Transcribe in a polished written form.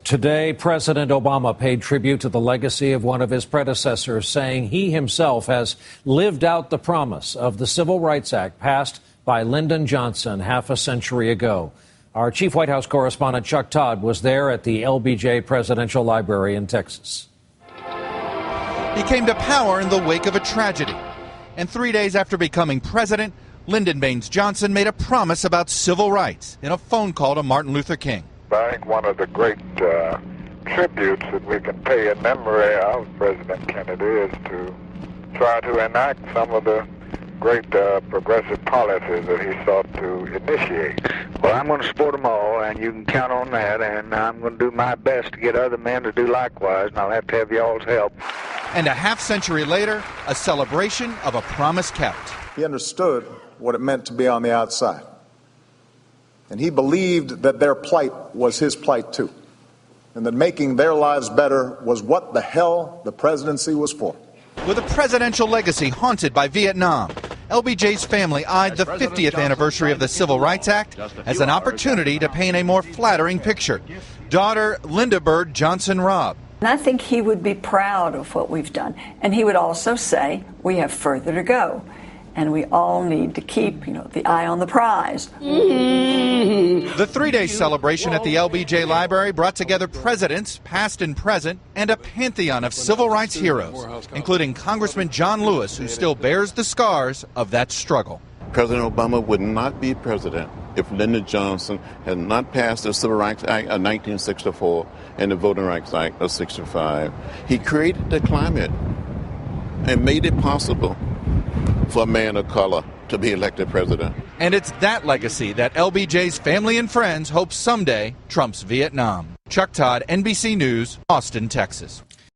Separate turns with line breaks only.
Today, President Obama paid tribute to the legacy of one of his predecessors, saying he himself has lived out the promise of the Civil Rights Act passed by Lyndon Johnson half a century ago. Our chief White House correspondent Chuck Todd was there at the LBJ Presidential Library in Texas.
He came to power in the wake of a tragedy. And 3 days after becoming president, Lyndon Baines Johnson made a promise about civil rights in a phone call to Martin Luther King.
I think one of the great tributes that we can pay in memory of President Kennedy is to try to enact some of the great progressive policies that he sought to initiate.
Well, I'm going to support them all, and you can count on that, and I'm going to do my best to get other men to do likewise, and I'll have to have y'all's help.
And a half century later, a celebration of a promise kept.
He understood what it meant to be on the outside. And he believed that their plight was his plight too, and that making their lives better was what the hell the presidency was for.
With a presidential legacy haunted by Vietnam, LBJ's family eyed the 50th anniversary of the Civil Rights Act as an opportunity to paint a more flattering picture. Daughter Linda Bird Johnson Robb.
And I think he would be proud of what we've done. And he would also say, we have further to go. And we all need to keep, the eye on the prize.
The 3-day celebration at the LBJ Library brought together presidents, past and present, and a pantheon of civil rights heroes, including Congressman John Lewis, who still bears the scars of that struggle.
President Obama would not be president if Lyndon Johnson had not passed the Civil Rights Act of 1964 and the Voting Rights Act of 65. He created the climate and made it possible for a man of color to be elected president.
And it's that legacy that LBJ's family and friends hope someday trumps Vietnam. Chuck Todd, NBC News, Austin, Texas.